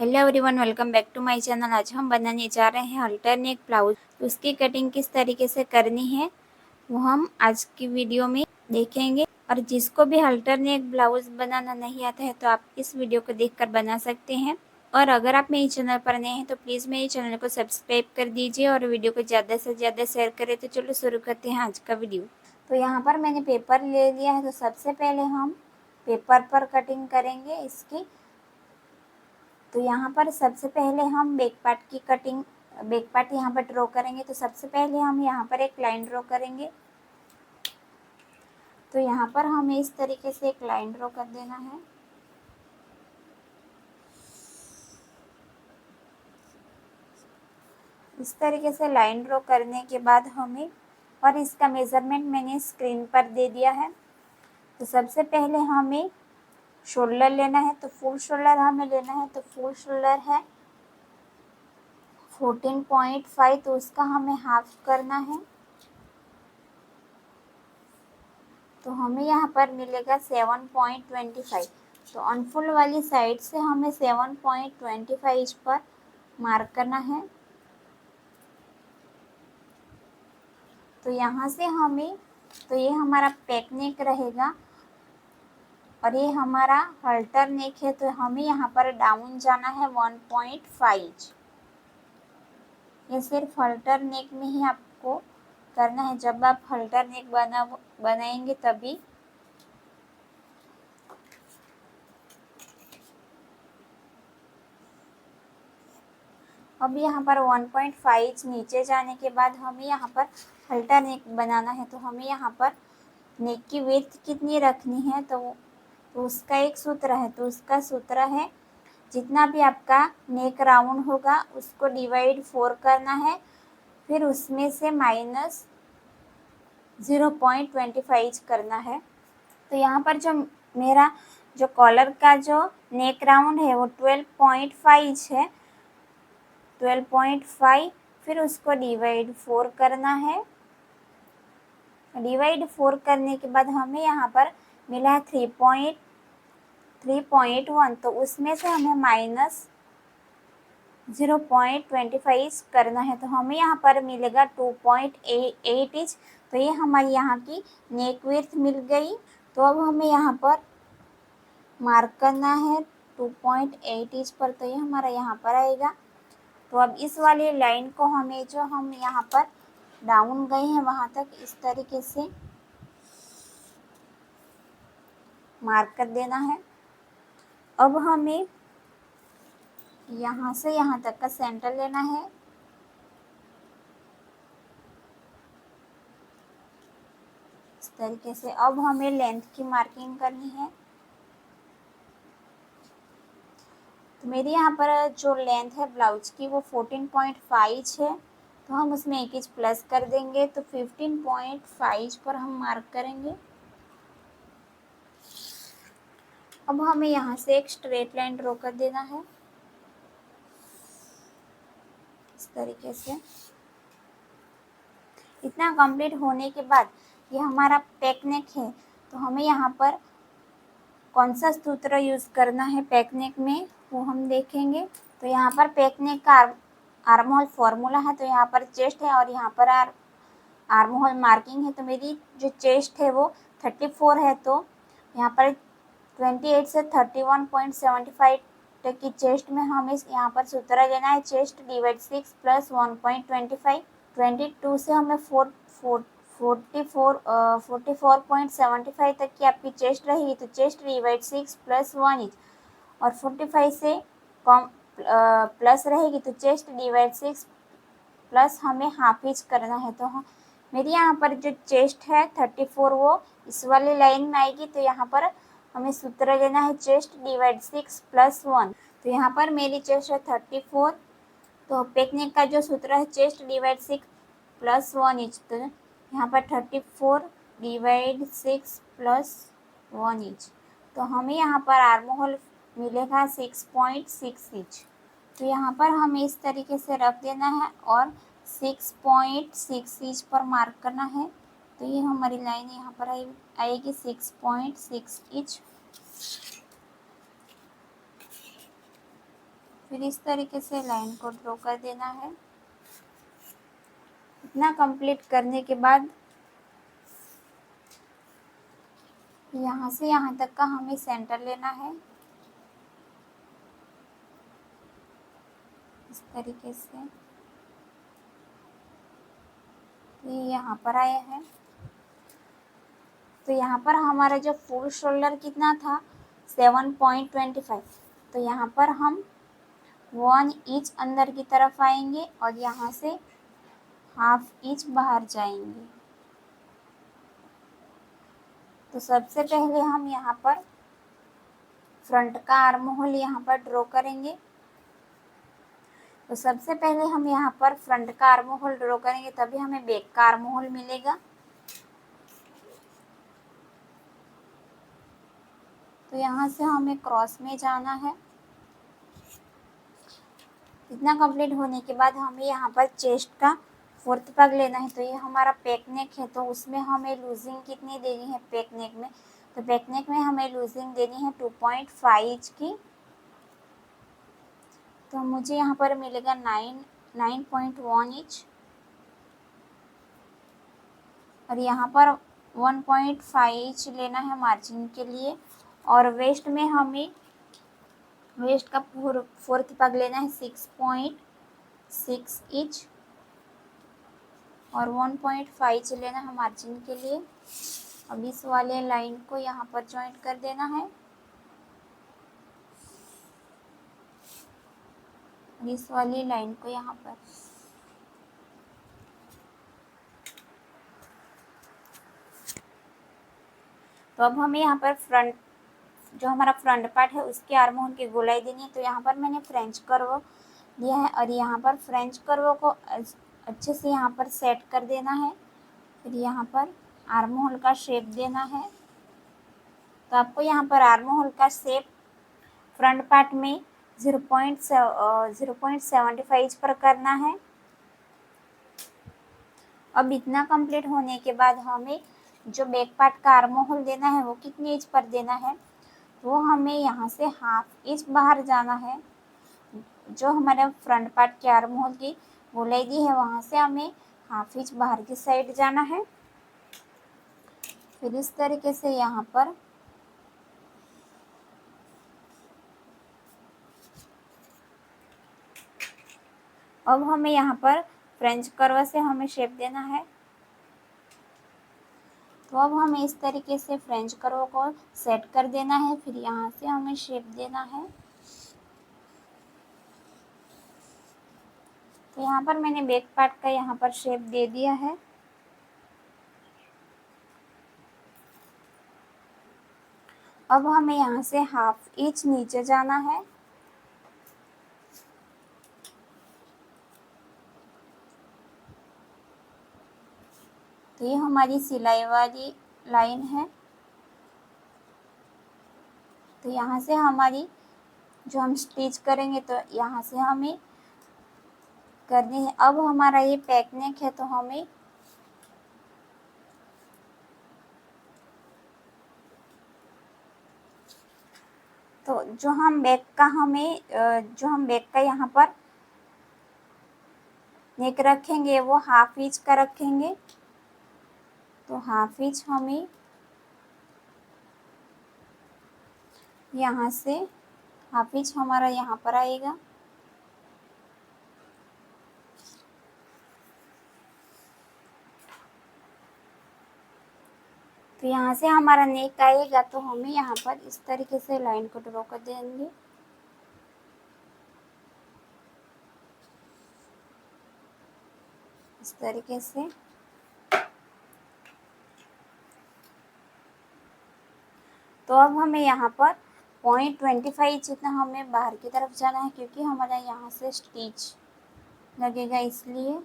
Hello everyone, welcome back to my channel. आज हम बनाने जा रहे हैं अल्टरनेट ब्लाउज। तो उसकी कटिंग किस तरीके से करनी है वो हम आज की वीडियो में देखेंगे। और जिसको भी अल्टरनेट ब्लाउज बनाना नहीं आता है तो आप इस वीडियो को देखकर बना सकते हैं। और अगर आप मेरे चैनल पर नए हैं तो प्लीज़ मेरे चैनल को सब्सक्राइब कर दीजिए और वीडियो को ज़्यादा से ज़्यादा शेयर करें। तो चलो शुरू करते हैं आज का वीडियो। तो यहाँ पर मैंने पेपर ले लिया है, तो सबसे पहले हम पेपर पर कटिंग करेंगे इसकी। तो यहाँ पर सबसे पहले हम बैक पार्ट यहाँ पर ड्रॉ करेंगे। तो सबसे पहले हम यहाँ पर एक लाइन ड्रॉ करेंगे। तो यहाँ पर हमें इस तरीके से एक लाइन ड्रॉ कर देना है। इस तरीके से लाइन ड्रॉ करने के बाद हमें, और इसका मेज़रमेंट मैंने स्क्रीन पर दे दिया है। तो सबसे पहले हमें शोल्डर लेना है। तो फुल शोल्डर हमें लेना है। तो फुल शोल्डर है 14.5, तो उसका हमें हाफ करना है। तो हमें यहाँ पर मिलेगा 7.25। तो अनफुल वाली साइड से हमें 7.25 पर मार्क करना है। तो यहाँ से हमें, तो ये हमारा पैक नेक रहेगा और ये हमारा हल्टर नेक है। तो हमें यहाँ पर डाउन जाना है 1.5। ये सिर्फ हल्टर नेक में ही आपको करना है। जब आप हल्टर नेक बनाएंगे तभी। अब यहाँ पर 1.5 नीचे जाने के बाद हमें यहाँ पर हल्टर नेक बनाना है। तो हमें यहाँ पर नेक की विड्थ कितनी रखनी है, तो उसका एक सूत्र है। तो उसका सूत्र है, जितना भी आपका नेक राउंड होगा उसको डिवाइड 4 करना है, फिर उसमें से माइनस 0.25 करना है। तो यहाँ पर जो मेरा जो कॉलर का जो नेक राउंड है वो 12.5 है। 12.5, फिर उसको डिवाइड 4 करना है। डिवाइड 4 करने के बाद हमें यहाँ पर मिला है 3.1, तो उसमें से हमें माइनस 0.25 करना है। तो हमें यहाँ पर मिलेगा 2.8 इंच। तो ये हमारी यहाँ की नेक विड्थ मिल गई। तो अब हमें यहाँ पर मार्क करना है 2.8 इंच पर। तो ये हमारा यहाँ पर आएगा। तो अब इस वाली लाइन को हमें, जो हम यहाँ पर डाउन गए हैं वहाँ तक, इस तरीके से मार्क कर देना है। अब हमें यहाँ से यहाँ तक का सेंटर लेना है। इस तरीके से अब हमें लेंथ की मार्किंग करनी है। तो मेरी यहाँ पर जो लेंथ है ब्लाउज की वो 14.5 है। तो हम उसमें 1 इंच प्लस कर देंगे। तो 15.5 पर हम मार्क करेंगे। अब हमें यहाँ से एक स्ट्रेट लाइन ड्रॉ कर देना है इस तरीके से। इतना कंप्लीट होने के बाद ये हमारा पैक नेक है। तो हमें यहाँ पर कौन सा सूत्र यूज़ करना है पैक नेक में वो हम देखेंगे। तो यहाँ पर पैक नेक का आर्म होल फॉर्मूला है। तो यहाँ पर चेस्ट है और यहाँ पर आर्म होल मार्किंग है। तो मेरी जो चेस्ट है वो 34 है। तो यहाँ पर 28 से 31.75 तक की चेस्ट में हमें यहाँ पर सूत्र लेना है। Chest divide 6 plus 1.25। 22 से हमें 44.75 तक की आपकी चेस्ट रहेगी। तो चेस्ट डिवाइड 6 प्लस 1 इंच, और 45 से कम प्लस रहेगी। तो चेस्ट डिवाइड 6 प्लस हमें हाफ इंच करना है। तो मेरी यहाँ पर जो चेस्ट है 34 वो इस वाली लाइन में आएगी। तो यहाँ पर हमें सूत्र लेना है चेस्ट डिवाइड 6 प्लस 1। तो यहाँ पर मेरी चेस्ट है 34। तो पैक नेक का जो सूत्र है चेस्ट डिवाइड 6 प्लस 1 इंच। तो यहाँ पर 34 डिवाइड 6 प्लस 1 इंच। तो हमें यहाँ पर आर्म होल मिलेगा 6.6 इंच। तो यहाँ पर हमें इस तरीके से रख देना है और 6.6 इंच पर मार्क करना है। तो ये हमारी लाइन यहाँ पर आएगी 6.6 इंच। फिर इस तरीके से लाइन को ड्रॉ कर देना है। इतना कंप्लीट करने के बाद यहाँ से यहाँ तक का हमें सेंटर लेना है, इस तरीके से। ये यहाँ पर आया है, तो यहाँ पर हमारा जो फुल शोल्डर कितना था 7.25, तो यहाँ पर हम 1 इंच अंदर की तरफ आएंगे और यहाँ से हाफ इंच बाहर जाएंगे। तो सबसे पहले हम यहाँ पर फ्रंट का आर्म होल यहाँ पर ड्रॉ करेंगे। तो सबसे पहले हम यहाँ पर फ्रंट का आर्म होल ड्रॉ करेंगे, तभी हमें बैक का आर्म होल मिलेगा। तो यहाँ से हमें क्रॉस में जाना है। इतना कंप्लीट होने के बाद हमें यहाँ पर चेस्ट का 4th पग लेना है। तो ये हमारा पैक नेक है, तो उसमें हमें लूजिंग कितनी देनी है पैक नेक में, तो पैक नेक में हमें लूजिंग देनी है 2.5 इंच की। तो मुझे यहाँ पर मिलेगा 9.1 इंच, और यहाँ पर 1.5 इंच लेना है मार्जिन के लिए। और वेस्ट में हमें वेस्ट का 4th पग लेना है 6.6 इंच, और 1.5 इंच लेना है मार्जिन के लिए। अब इस वाले लाइन को यहाँ पर ज्वाइंट कर देना है, इस वाली लाइन को यहाँ पर। तो अब हमें यहाँ पर फ्रंट, जो हमारा फ्रंट पार्ट है उसके आर्म होल की गोलाई देनी है। तो यहाँ पर मैंने फ्रेंच कर्व दिया है, और यहाँ पर फ्रेंच कर्व को अच्छे से यहाँ पर सेट कर देना है। फिर यहाँ पर आर्म होल का शेप देना है। तो आपको यहाँ पर आर्म होल का शेप फ्रंट पार्ट में 0.75 इंच पर करना है। अब इतना कंप्लीट होने के बाद हमें जो बैक पार्ट का आर्म होल देना है वो कितने इंच पर देना है, वो हमें यहाँ से हाफ इंच बाहर जाना है। जो हमारे फ्रंट पार्ट के आर्म होल की गोलाई दी है वहाँ से हमें हाफ इंच बाहर की साइड जाना है। फिर इस तरीके से यहाँ पर अब हमें यहाँ पर फ्रेंच कर्व से हमें शेप देना है। तो अब हमें इस तरीके से फ्रेंच कर्व को सेट कर देना है। फिर यहाँ से हमें शेप देना है। तो यहाँ पर मैंने बैक पार्ट का यहाँ पर शेप दे दिया है। अब हमें यहाँ से हाफ इंच नीचे जाना है। तो ये हमारी सिलाई वाली लाइन है। तो यहाँ से हमारी जो हम स्टिच करेंगे तो यहाँ से हमें करनी है। अब हमारा ये पैक नेक है, तो हमें तो जो हम बैक का यहाँ पर नेक रखेंगे वो हाफ इंच का रखेंगे। तो हाफ इंच हमें यहाँ से हाफ इंच हमारा यहाँ पर आएगा। तो यहाँ से हमारा नेक आएगा, तो हमें यहाँ पर इस तरीके से लाइन को ड्रॉ कर देंगे। इस तरीके से। तो अब हमें यहाँ पर 0.25 जितना हमें बाहर की तरफ जाना है, क्योंकि हमारा यहाँ से स्टिच लगेगा इसलिए।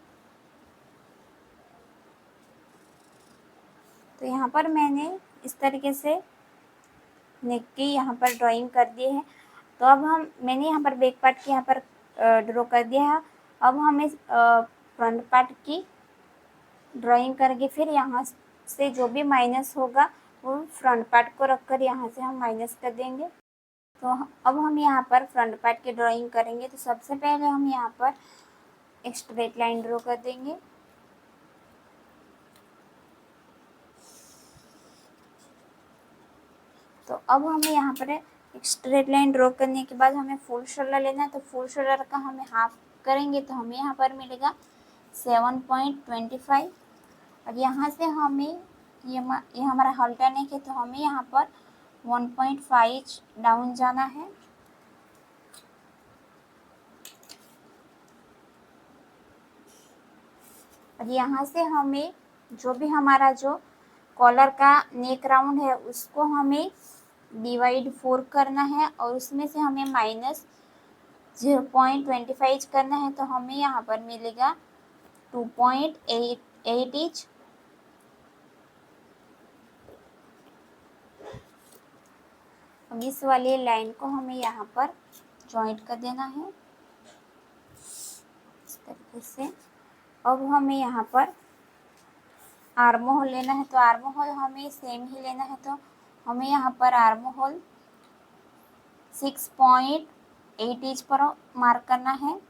तो यहाँ पर मैंने इस तरीके से नेक की यहाँ पर ड्राइंग कर दी है। तो अब मैंने यहाँ पर बैक पार्ट की यहाँ पर ड्रॉ कर दिया है। अब हमें फ्रंट पार्ट की ड्राइंग करके फिर यहाँ से जो भी माइनस होगा वो फ्रंट पार्ट को रखकर यहाँ से हम माइनस कर देंगे। तो अब हम यहाँ पर फ्रंट पार्ट की ड्राइंग करेंगे। तो सबसे पहले हम यहाँ पर एक स्ट्रेट लाइन ड्रॉ कर देंगे। तो अब हमें यहाँ पर एक स्ट्रेट लाइन ड्रॉ करने के बाद हमें फुल शोल्डर लेना है। तो फुल शोल्डर का हमें हाफ करेंगे तो हमें यहाँ पर मिलेगा 7.25 और यहाँ से हमें ये हमारा हल्टर नेक है तो हमें यहाँ पर 1.5 डाउन जाना है। और यहाँ से हमें जो भी हमारा जो कॉलर का नेक राउंड है उसको हमें डिवाइड 4 करना है और उसमें से हमें माइनस 0.25 करना है। तो हमें यहाँ पर मिलेगा 2.8 इंच। अब इस वाली लाइन को हमें यहाँ पर जॉइंट कर देना है इस तरीके से। अब हमें यहाँ पर आर्म होल लेना है। तो आर्म होल हमें सेम ही लेना है। तो हमें यहाँ पर आर्म होल 6.8 इंच पर मार्क करना है।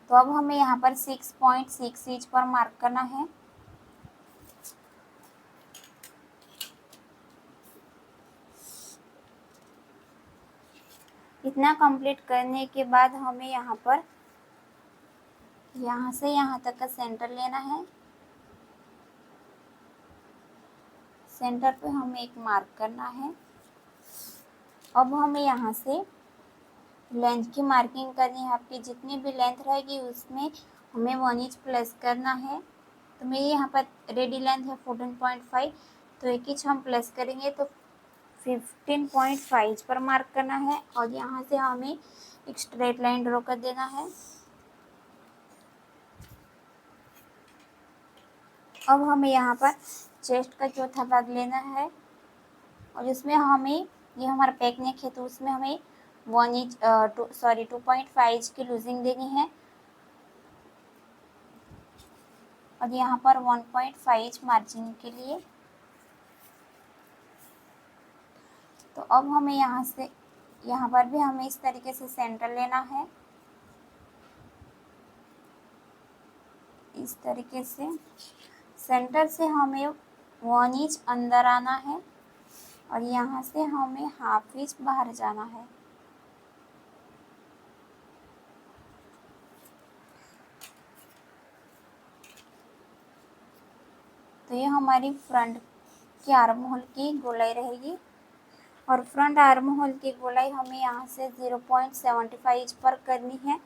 तो अब हमें यहाँ पर 6.6 इंच पर मार्क करना है। इतना कंप्लीट करने के बाद हमें यहाँ पर यहाँ से यहाँ तक का सेंटर लेना है। सेंटर पे हमें एक मार्क करना है। अब हमें यहाँ से लेंथ की मार्किंग करनी है। आपकी जितनी भी लेंथ रहेगी उसमें हमें 1 इंच प्लस करना है। तो मेरी यहाँ पर रेडी लेंथ है 14.5 तो 1 इंच हम प्लस करेंगे तो 15.5 पर मार्क करना है। और यहाँ से हमें एक स्ट्रेट लाइन ड्रॉ कर देना है। अब हमें यहाँ पर चेस्ट का चौथा भाग लेना है और इसमें हमें ये हमारा पैक नेक है तो उसमें हमें 2.5 की लूजिंग देनी है और यहाँ पर 1.5 मार्जिन के लिए। तो अब हमें यहाँ से यहाँ पर भी हमें इस तरीके से सेंटर लेना है। इस तरीके से सेंटर से हमें 1 इंच अंदर आना है और यहाँ से हमें हाफ इंच बाहर जाना है। तो ये हमारी फ्रंट की आर्म होल की गोलाई रहेगी और फ्रंट आर्म होल की गोलाई हमें यहाँ से 0.75 पर करनी है।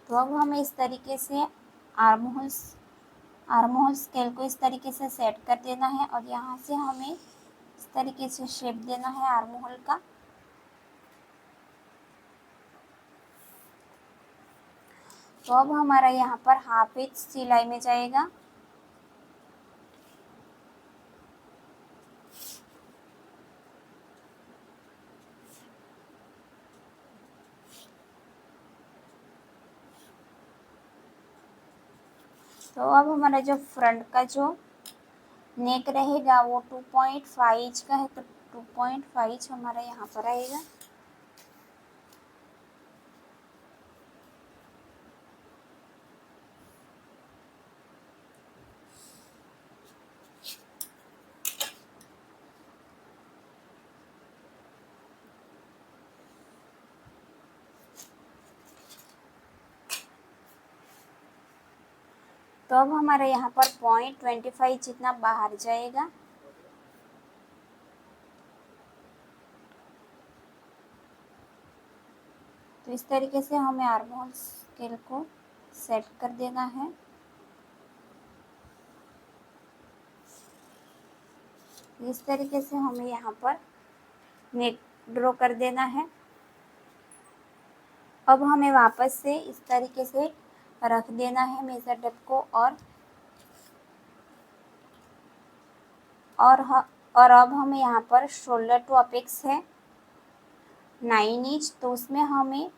तो अब हमें इस तरीके से आर्म होल स्केल को इस तरीके से सेट कर देना है और यहाँ से हमें इस तरीके से शेप देना है आर्म होल का। तो अब हमारा यहाँ पर हाफ इंच सिलाई में जाएगा। तो अब हमारा जो फ्रंट का जो नेक रहेगा वो 2.5 इंच का है तो 2.5 इंच हमारा यहाँ पर आएगा। तो अब हमारे यहाँ पर 0.25 जितना बाहर जाएगा। तो इस तरीके से हमें आर्म होल स्केल को सेट कर देना है। इस तरीके से हमें यहाँ पर नेक ड्रॉ कर देना है। अब हमें वापस से इस तरीके से रख देना है मेजर टेप को और अब हमें यहाँ पर शोल्डर टू अपेक्स है 9 इंच तो उसमें हमें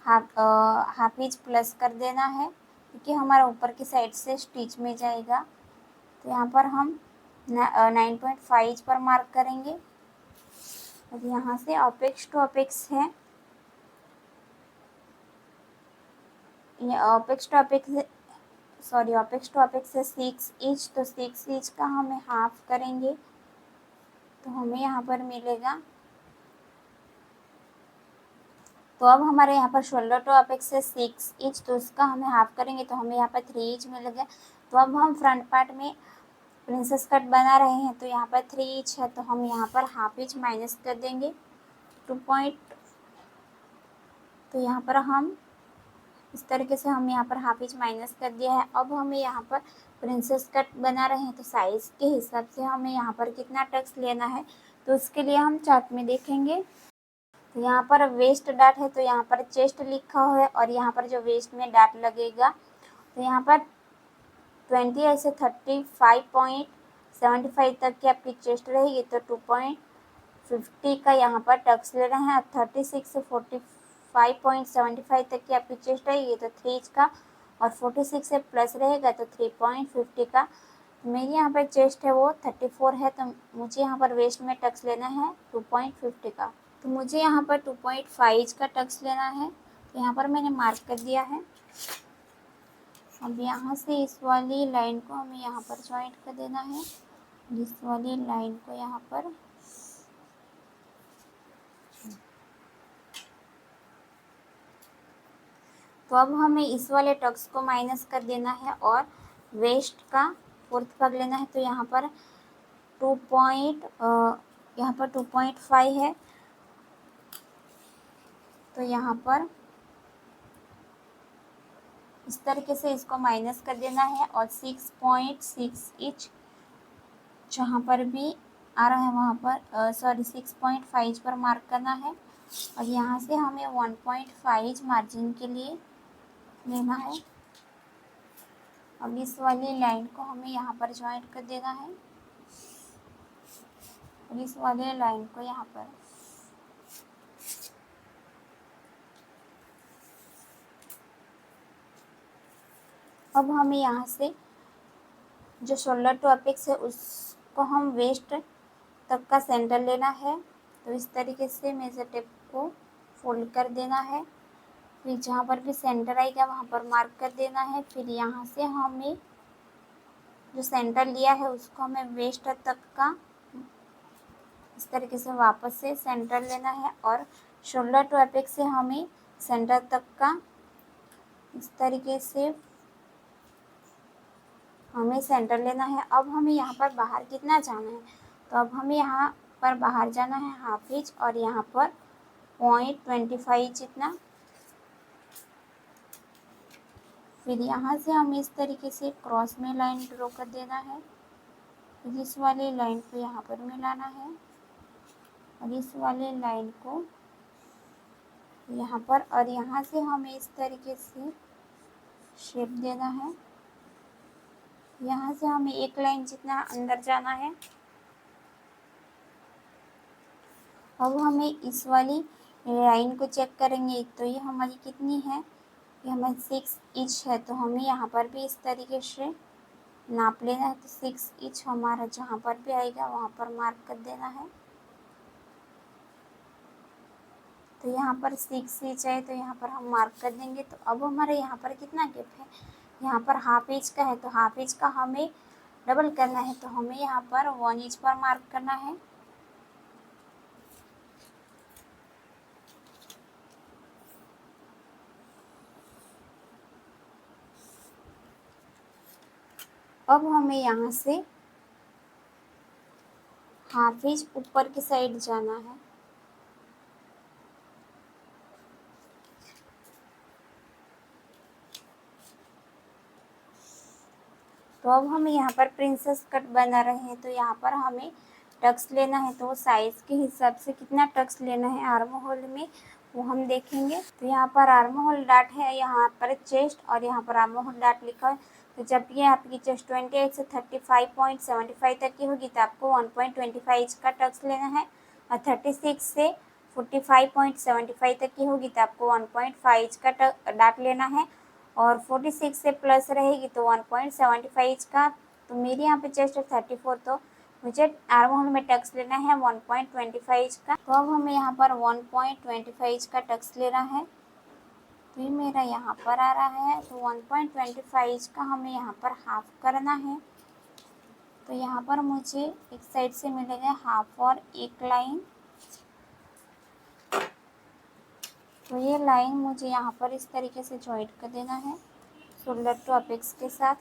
हाफ इंच प्लस कर देना है क्योंकि हमारा ऊपर की साइड से स्टिच में जाएगा। तो यहाँ पर हम 9.5 पर मार्क करेंगे। और यहाँ से अपेक्स टू अपेक्स है, अपेक्स टू अपेक्स है 6 इंच, तो 6 इंच का हमें हाफ करेंगे तो हमें यहाँ पर मिलेगा। तो अब हमारे यहाँ पर शोल्डर टू अपेक्स है 6 इंच, तो उसका हमें हाफ करेंगे तो हमें यहाँ पर 3 इंच मिलेगा। तो अब हम फ्रंट पार्ट में प्रिंसेस कट बना रहे हैं, तो यहाँ पर 3 इंच है, तो हम यहाँ पर हाफ इंच माइनस कर देंगे 2 पॉइंट। तो यहाँ पर हम इस तरीके से हम यहाँ पर हाफ इंच माइनस कर दिया है। अब हमें यहाँ पर प्रिंसेस कट बना रहे हैं, तो साइज़ के हिसाब से हमें यहाँ पर कितना टक्स लेना है, तो उसके लिए हम चार्ट में देखेंगे। तो यहाँ पर वेस्ट डाट है, तो यहाँ पर चेस्ट लिखा हुआ है और यहाँ पर जो वेस्ट में डाट लगेगा, तो यहाँ पर 20 ऐसे 35.75 तक की आपकी चेस्ट रहेगी, तो 2.50 का यहाँ पर टक्स ले रहे हैं। 36 से 45.75 तक की आपकी चेस्ट रहेगी, तो 3 इंच का, और 46 से प्लस रहेगा तो 3.50 का। मेरी यहाँ पर चेस्ट है वो 34 है, तो मुझे यहाँ पर वेस्ट में टक्स लेना है 2.50 का। तो मुझे यहाँ पर 2.5 का टक्स लेना है, तो यहाँ पर मैंने मार्क कर दिया है। अब यहाँ से इस वाली लाइन को हमें यहाँ पर ज्वाइंट कर देना है, इस वाली लाइन को यहाँ पर। तो अब हमें इस वाले टक्स को माइनस कर देना है और वेस्ट का फोर्थ भाग लेना है। तो यहाँ पर यहाँ पर 2.5 है, तो यहाँ पर इस तरीके से इसको माइनस कर देना है और 6.6 इंच जहाँ पर भी आ रहा है वहाँ पर 6.5 पर मार्क करना है। और यहाँ से हमें 1.5 मार्जिन के लिए लेना है। अब इस वाली लाइन को हमें यहाँ पर ज्वाइंट कर देना है और इस वाले लाइन को यहाँ पर। अब हमें यहाँ से जो शोल्डर टू अपेक्स है उसको हम वेस्ट तक का सेंटर लेना है। तो इस तरीके से मेजर टेप को फोल्ड कर देना है, फिर जहाँ पर भी सेंटर आएगा वहाँ पर मार्क कर देना है। फिर यहाँ से हमें जो सेंटर लिया है उसको हमें वेस्ट तक का इस तरीके से वापस से सेंटर लेना है और शोल्डर टू अपेक्स से हमें सेंटर तक का इस तरीके से हमें सेंटर लेना है। अब हमें यहाँ पर बाहर कितना जाना है, तो अब हमें यहाँ पर बाहर जाना है हाफ इंच और यहाँ पर 0.25 जितना। फिर यहाँ से हमें इस तरीके से क्रॉस में लाइन ड्रॉ कर देना है, फिर इस वाली लाइन को यहाँ पर मिलाना है और इस वाले लाइन को यहाँ पर, और यहाँ से हमें इस तरीके से शेप देना है। यहाँ से हमें एक लाइन जितना अंदर जाना है। अब हमें इस वाली लाइन को चेक करेंगे, तो ये हमारी कितनी है, ये हमारी 6 इंच है, तो हमें यहाँ पर भी इस तरीके से नाप लेना है। तो 6 इंच हमारा जहाँ पर भी आएगा वहाँ पर मार्क कर देना है। तो यहाँ पर 6 इंच है, तो यहाँ पर हम मार्क कर देंगे। तो अब हमारे यहाँ पर कितना गैप है, यहाँ पर हाफ इंच का है, तो हाफ इंच का हमें डबल करना है, तो हमें यहाँ पर 1 इंच पर मार्क करना है। अब हमें यहाँ से हाफ इंच ऊपर की साइड जाना है। तो अब हम यहाँ पर प्रिंसेस कट बना रहे हैं, तो यहाँ पर हमें टक्स लेना है। तो साइज़ के हिसाब से कितना टक्स लेना है आर्म होल में वो हम देखेंगे। तो यहाँ पर आर्म होल डाट है, यहाँ पर चेस्ट और यहाँ पर आर्म होल डाट लिखा है। तो जब ये आपकी चेस्ट 28 से 35.75 तक की होगी तो आपको 1.25 का टक्स लेना है, और 36 से 45.75 तक की होगी तो आपको 1.5 का डाट लेना है, और 46 से प्लस रहेगी तो 1.75 का तो मेरी यहाँ पे चेस्ट है 34, तो मुझे आर्म होल में टक्स लेना है 1.25 इंच का। तो अब हमें यहाँ पर 1.25 इंच का टक्स लेना है। तो ये मेरा यहाँ पर आ रहा है, तो 1.25 इंच का हमें यहाँ पर हाफ करना है। तो यहाँ पर मुझे एक साइड से मिलेगा हाफ और एक लाइन। तो ये लाइन मुझे यहाँ पर इस तरीके से जॉइंट कर देना है शोल्डर टू अपेक्स के साथ।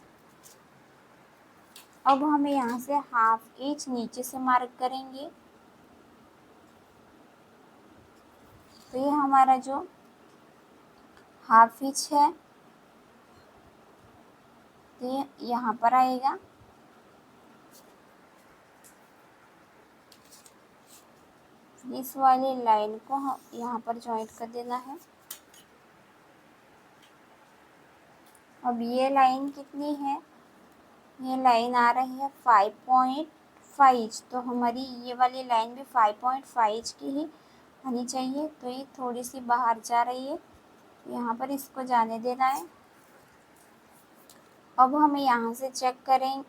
अब हमें यहाँ से हाफ इंच नीचे से मार्क करेंगे। तो ये हमारा जो हाफ इंच है तो ये यहाँ पर आएगा। इस वाली लाइन को यहाँ पर जॉइंट कर देना है। अब ये लाइन कितनी है, ये लाइन आ रही है 5.5 इंच। तो हमारी ये वाली लाइन भी 5.5 इंच की ही आनी चाहिए। तो ये थोड़ी सी बाहर जा रही है, यहाँ पर इसको जाने देना है। अब हमें यहाँ से चेक करें,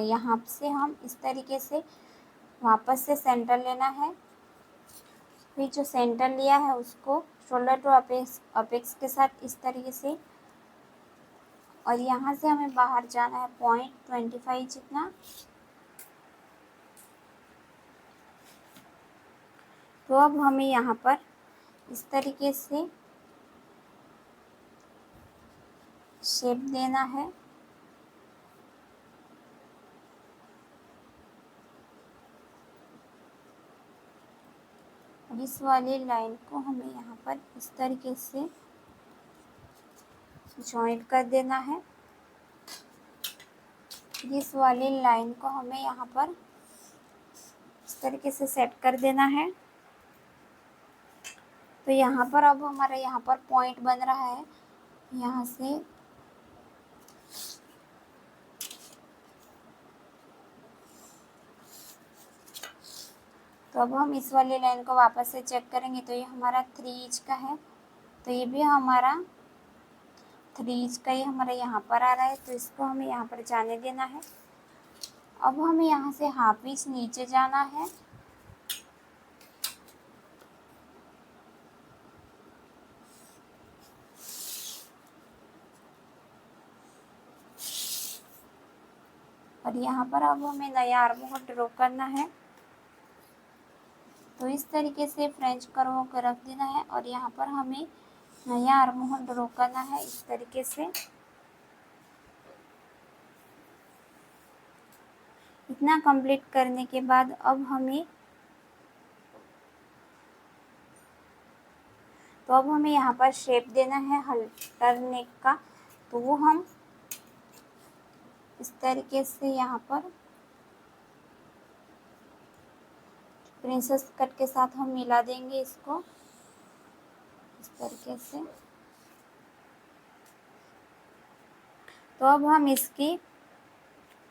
यहाँ से हम इस तरीके से वापस से सेंटर लेना है। फिर जो सेंटर लिया है उसको शोल्डर टू अपेक्स के साथ इस तरीके से, और यहाँ से हमें बाहर जाना है 0.25 जितना। तो अब हमें यहाँ पर इस तरीके से शेप देना है। और इस वाली लाइन को हमें यहाँ पर इस तरीके से जॉइंट कर देना है। इस वाली लाइन को हमें यहाँ पर इस तरीके से सेट कर देना है। तो यहाँ पर अब हमारा यहाँ पर पॉइंट बन रहा है, यहाँ से तो अब हम इस वाली लाइन को वापस से चेक करेंगे। तो ये हमारा 3 इंच का है, तो ये भी हमारा 3 इंच का ही हमारा यहाँ पर आ रहा है। तो इसको हमें यहाँ पर जाने देना है। अब हमें यहाँ से हाफ इंच नीचे जाना है। और यहाँ पर अब हमें नया आर्म होल ड्रॉ करना है। तो इस तरीके से फ्रेंच कर्व को रख देना है और यहाँ पर हमें नया आर्म होल ड्रॉ करना है इस तरीके से। इतना कंप्लीट करने के बाद अब हमें यहाँ पर शेप देना है हल्टर नेक का। तो वो हम इस तरीके से यहाँ पर प्रिंसेस कट के साथ हम मिला देंगे इसको इस तरीके से। तो अब हम इसकी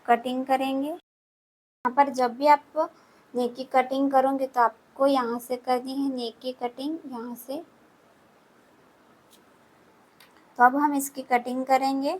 कटिंग करेंगे। यहाँ पर जब भी आप नेक की कटिंग करोगे तो आपको यहाँ से करनी है नेक की कटिंग यहाँ से। तो अब हम इसकी कटिंग करेंगे।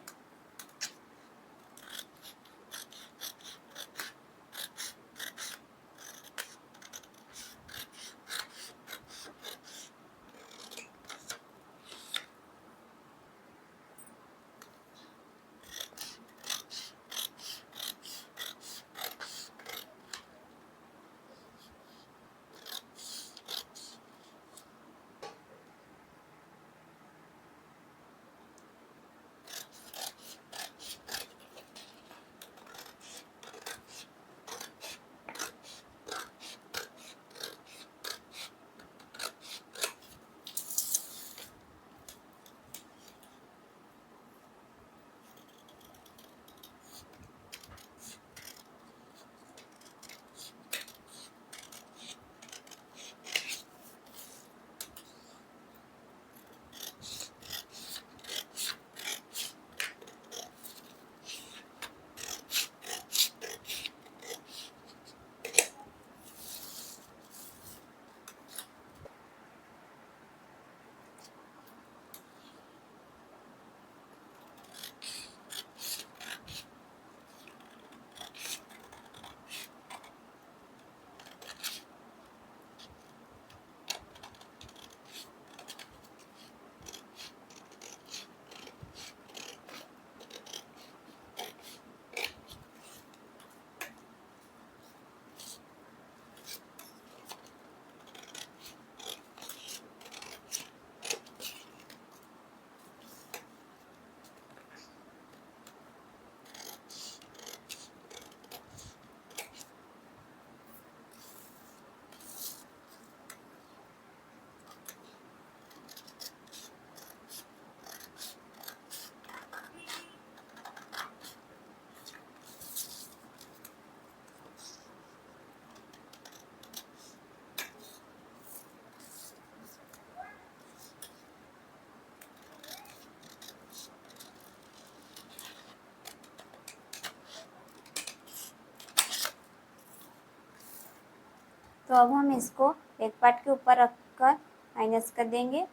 तो अब हम इसको बैक पार्ट के ऊपर रखकर माइनस कर देंगे।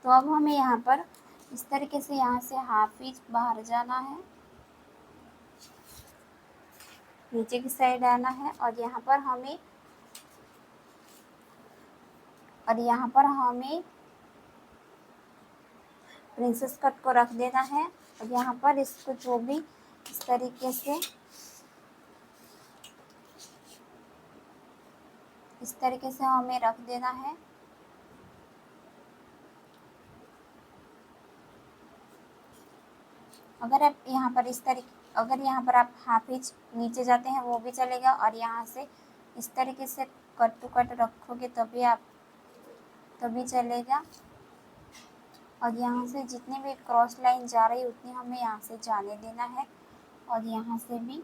तो अब हमें यहाँ पर इस तरीके से यहाँ से हाफ इंच बाहर जाना है, नीचे की साइड आना है और यहाँ पर हमें प्रिंसेस कट को रख देना है। और यहाँ पर इसको जो भी इस तरीके से हमें रख देना है। अगर यहाँ पर आप हाफ इंच नीचे जाते हैं वो भी चलेगा, और यहाँ से इस तरीके से कट टू कट रखोगे तभी चलेगा। और यहाँ से जितनी भी क्रॉस लाइन जा रही है उतनी हमें यहाँ से जाने देना है, और यहाँ से भी।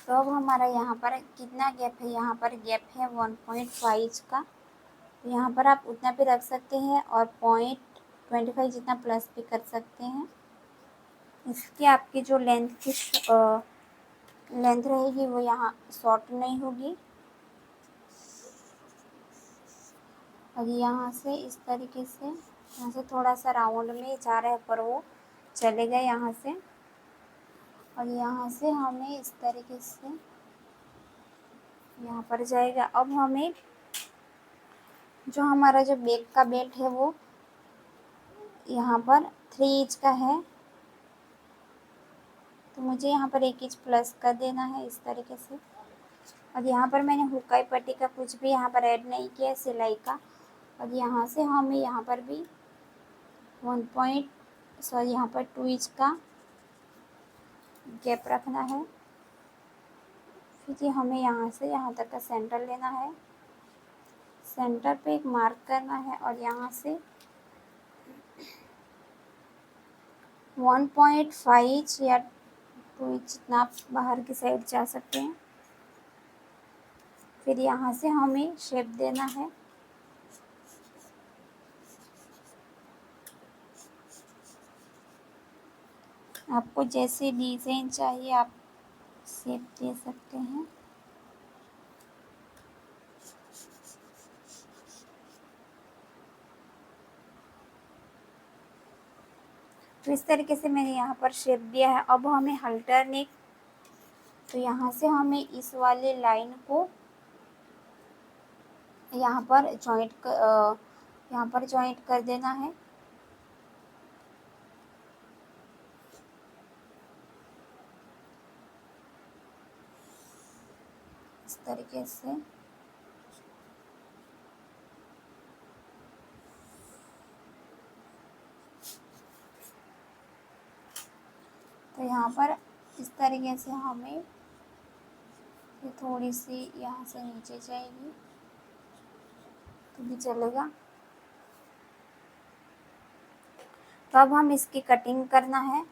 तो अब हमारा यहाँ पर कितना गैप है, यहाँ पर गैप है 1.5 का। तो यहाँ पर आप उतना भी रख सकते हैं और 0.25 जितना प्लस भी कर सकते हैं। इसकी आपकी जो लेंथ रहेगी वो यहाँ शॉर्ट नहीं होगी। और यहाँ से इस तरीके से यहाँ से थोड़ा सा राउंड में जा रहा है पर वो चलेगा यहाँ से। और यहाँ से हमें इस तरीके से यहाँ पर जाएगा। अब हमें जो हमारा जो बैक का बेल्ट है वो यहाँ पर 3 इंच का है, तो मुझे यहाँ पर 1 इंच प्लस कर देना है इस तरीके से। और यहाँ पर मैंने हुकाई पट्टी का कुछ भी यहाँ पर ऐड नहीं किया सिलाई का। और यहाँ से हमें यहाँ पर भी यहाँ पर 2 इंच का गैप रखना है। फिर हमें यहाँ से यहाँ तक का सेंटर लेना है, सेंटर पे एक मार्क करना है और यहाँ से 1.5 या 2 इंच जितना आप बाहर की साइड जा सकते हैं। फिर यहाँ से हमें शेप देना है। आपको जैसे डिज़ाइन चाहिए आप शेप दे सकते हैं। तो इस तरीके से मैंने यहाँ पर शेप दिया है। अब हमें हल्टर नेक, तो यहाँ से हमें इस वाले लाइन को यहाँ पर जॉइंट कर देना है। इस तरीके से तो यहाँ पर इस तरीके से हमें ये थोड़ी सी यहाँ से नीचे जाएगी तो भी चलेगा। तो अब हम इसकी कटिंग करना है।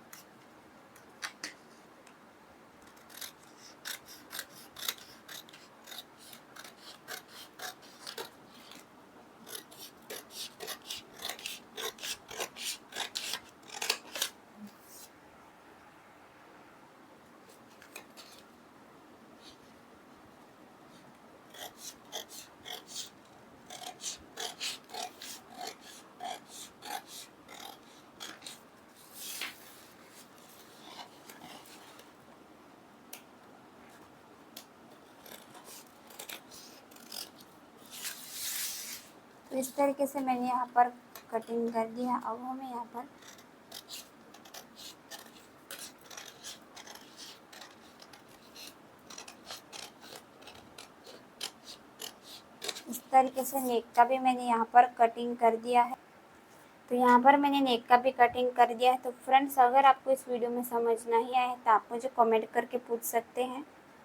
तो इस तरीके से मैंने यहाँ पर कटिंग कर दी है। अब हमें यहाँ पर इस तरीके से नेक का भी मैंने यहाँ पर कटिंग कर दिया है। तो यहाँ पर मैंने नेक का भी कटिंग कर दिया है। तो फ्रेंड्स, अगर आपको इस वीडियो में समझ नहीं आया है तो आप मुझे कमेंट करके पूछ सकते हैं।